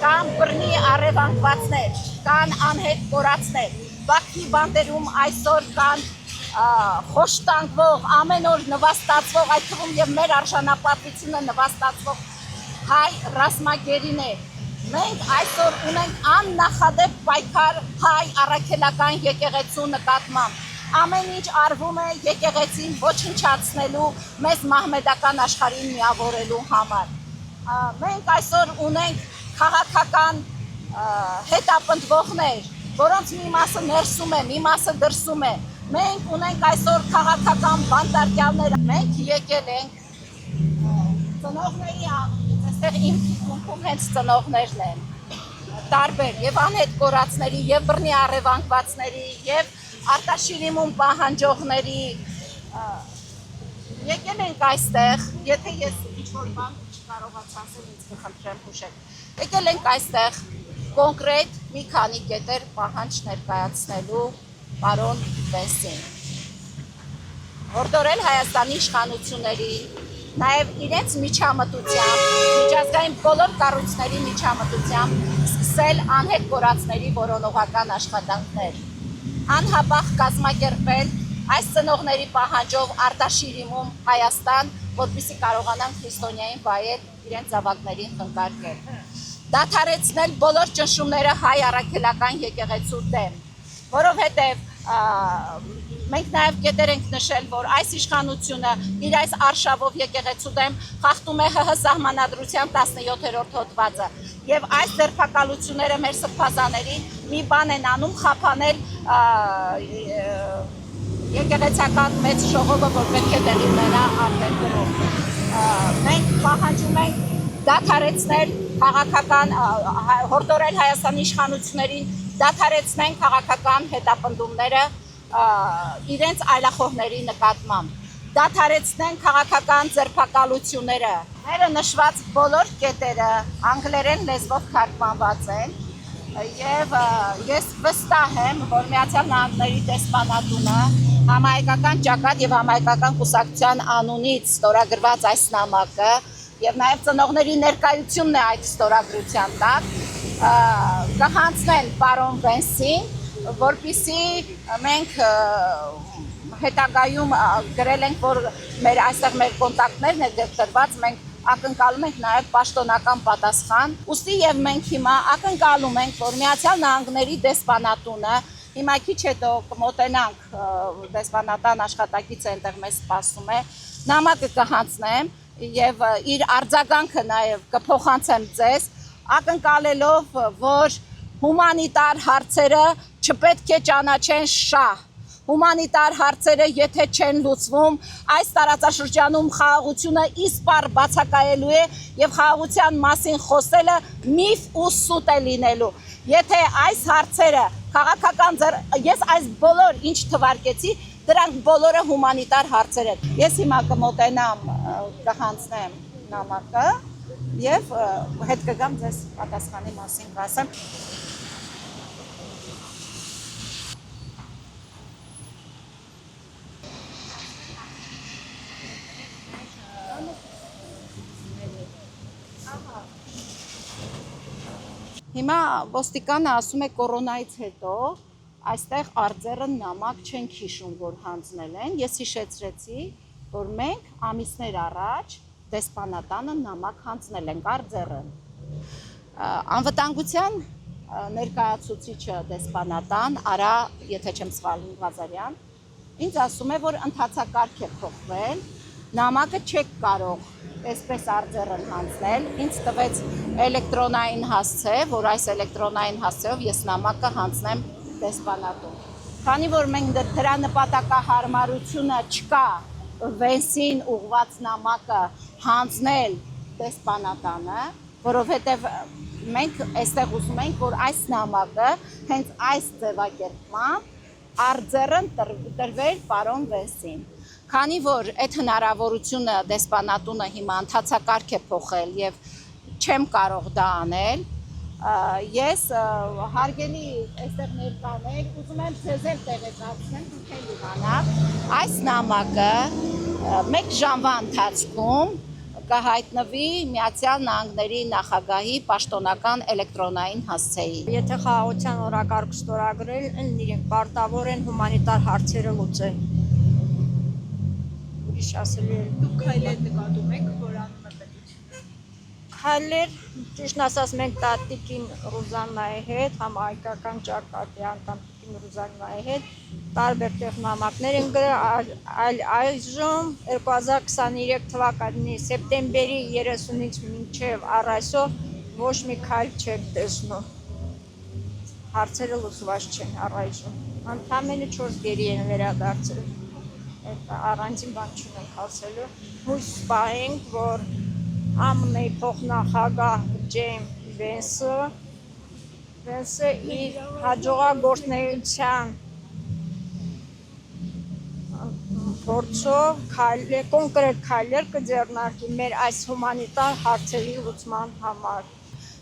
Կան բռնի առևանգվածներ, կան անհետ կորածներ, Բաքվի բանտերում այսօր կան խոշտանգվող, ամեն օր նվաստացվող, այդ թվում և մեր արժանապատվությունը նվաստացվող հայ ռազմագերիներ։ Մենք այսօր ունենք աննախադեպ պայքար հայ առաքելական եկեղեցու նկատմամբ։ Ամեն ինչ արվում է եկեղեցին ոչնչացնելու, մեզ մահմեդական աշխարհին միավորելու համար։ Մենք այսօր ունենք քաղաքական հետապնդվողներ, որոնց մի մասը ներսում է, մի մասը դրսում է։ Մենք ունենք այսօր քաղաքական բանտարկյալներ։ Մենք եկել ենք ծնողների անունից, այստեղ իմ թիկունքում հենց ծնողներն են, տարբեր եւ անհետ կորածների, եւ բռնի առևանգվածների, եւ արտաշիրիմում պահանջողների եկել ենք այստեղ, եթե ես ինչ-որ բան չկարողացա ասել, ինձ կխնդրեմ հուշեք։ Եկել ենք այստեղ կոնկրետ մի քանի կետեր պահանջ ներկայացնելու պարոն Բենսին։ Հորդորել Հայաստանի իշխանությունների, նաև իրենց միջամտությամբ, միջազգային բոլոր կառույցների միջամտությամբ սկսել անհետ կորածների որոնողական աշխատանքներ, անհապաղ կազմակերպել այս ծնողների պահանջով Արտաշիրիմում Հայաստան, որպեսզի կարողանան քրիստոնյային վայել իրենց զավակներին խնկարկել, դադարեցնել բոլոր ճնշումները հայ առաքելական եկեղեցու դեմ, որովհետև մենք նաև կետեր ենք նշել, որ այս իշխանությունը իր այս արշավով եկեղեցու դեմ խախտում է ՀՀ սահմանադրության 17-րդ հոդվածը եւ այս ձերբակալությունները մեր սրբազաներին մի բան են անում խափանել եկեղեցական մեծ ժողովը, որ պետք է տեղի ունենա արտերկրում։ Մենք պահանջում ենք դադարեցնել քաղաքական հորդորել Հայաստանի իշխանություններին դադարեցնեն քաղաքական հետապնդումները իրենց այլախոհների նկատմամբ, դադարեցնեն քաղաքական ձերբակալությունները։ Մերը նշված բոլոր կետերը անգլերեն լեզվով թարգմանված են եւ ես վստահ եմ, որ Միացյալ Նահանգների դեսպանատունը համահայկական ճակատ եւ համահայկական կուսակցության անունից ստորագրված այս նամակը եւ նաեւ ծնողների ներկայությունն է այդ ստորագրության տակ կհանձնեն պարոն Բենսին, որպեսզի մենք հետագայում գրել ենք, որ այստեղ մեր կոնտակտներն է դրված, մենք ակնկալում ենք նաև պաշտոնական պատասխան։ Ուստի եւ մենք հիմա ակնկալում ենք, որ Միացյալ Նահանգների դեսպանատունը հիմա քիչ հետո կմոտենանք դեսպանատան աշխատակիցը այնտեղ մեզ սպասում է, նամակը կհանձնեմ եւ իր արձագանքը նաև կփոխանցեմ ձեզ, ակնկալելով, որ հումանիտար հարցերը չպետք է ճանաչեն շահ։ Հումանիտար հարցերը եթե չեն լուծվում, այս տարածաշրջանում խաղաղությունը իսպառ բացակայելու է եւ խաղաղության մասին խոսելը միֆ ու սուտ է լինելու։ Եթե այս հարցերը քաղաքական ես այս բոլոր ինչ թվարկեցի, դրանք բոլորը հումանիտար հարցեր են։ Ես հիմա կմոտենամ, կհանձնեմ նամակը եւ հետ կգամ ձեզ պատասխանի մասին կասեմ։ Հիմա ոստիկանը ասում է կորոնայից հետո այստեղ արձերը նամակ չեն հիշում, որ հանձնել են։ Ես հիշեցրեցի, որ մենք ամիսներ առաջ դեսպանատանը նամակ հանձնել ենք արձերը։ Անվտանգության ներկայացուցիչը դեսպանատան Արա, եթե չեմ սխալվում, Ղազարյան, ինձ ասում է, որ ընթացակարգ է փոխվել, նամակը չեք կարող այսպես արձերը հանձնել, ինձ տվեց էլեկտրոնային հասցե, որ այս էլեկտրոնային հասցեով ես նամակը հանձնեմ դեսպանատուն։ Քանի որ մենք դրա նպատակահարմարությունը չկա Բենսին ուղված նամակը հանձնել դեսպանատանը, որովհետև մենք այստեղ ուզում ենք, որ այս նամակը հենց այս ձևակերպմամբ արձերն տրվել պարոն Բենսին։ Քանի որ այդ հնարավորությունը դեսպանատունը հիմա ընթացակարգ է փոխել եւ չեմ կարող դա անել, Ես հարգելի այստեղ ներկաներ, ուզում եմ ձեզ էլ տեղեկացնեմ, դուք էլ իմանաք, այս նամակը 1 ժամվա ընթացքում կհայտնվի Միացյալ Նահանգների նախագահի պաշտոնական էլեկտրոնային հասցեի։ Եթե խաղաղության օրակարգ ստորագրել են, իրենք պարտավոր են հումանիտար հարցերը լուծել։ Ուրիշ ասելի է։ Դուք քայլեր նկատում եք, որ անում է պետությունը։ Քայլեր, ճիշտ ասած, մենք տատիկին Ռուզաննայի հետ, համ հայկական ճակատի անդամ տիկին Ռուզաննայի հետ տարբեր տեխնամակներ են գրել, այժմ 2023 թվականի սեպտեմբերի 30-ից մինչև առ այսօր ոչ մի քայլ չեք տեսնում։ Հարցերը լուծված չեն առ այժմ։ Ընդամենը 4 գերի են վերադարձել։ Այդ առանձին բան չունենք ասելու։ Հույս սպահենք, որ ԱՄՆ-ի փոխնախագահ Ջեյմ Վենսը իր հաջողագործունեության փորձով կոնկրետ քայլեր կձեռնարկի մեր այս հումանիտար հարցերի լուծման համար։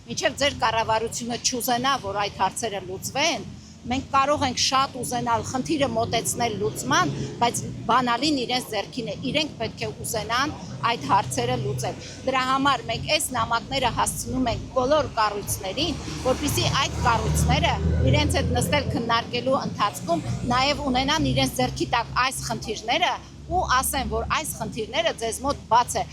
Մինչև ձեր կառավարությունը չուզենա, որ այդ հարցերը լուծվեն, մենք կարող ենք շատ ուզենալ խնդիրը մոտեցնել լուծման, բայց բանալին իրենց ձեռքին է, իրենք պետք է ուզենան այդ հարցերը լուծել։ Դրա համար մենք այս նամակները հասցնում ենք բոլոր կառույցներին, որպեսզի այդ կառույցները իրենց հետ նստել քննարկելու ընթացքում նաև ունենան իրենց ձեռքի տակ այս խնդիրները ու ասեն, որ այս խնդիրները ձեզ մոտ բաց է։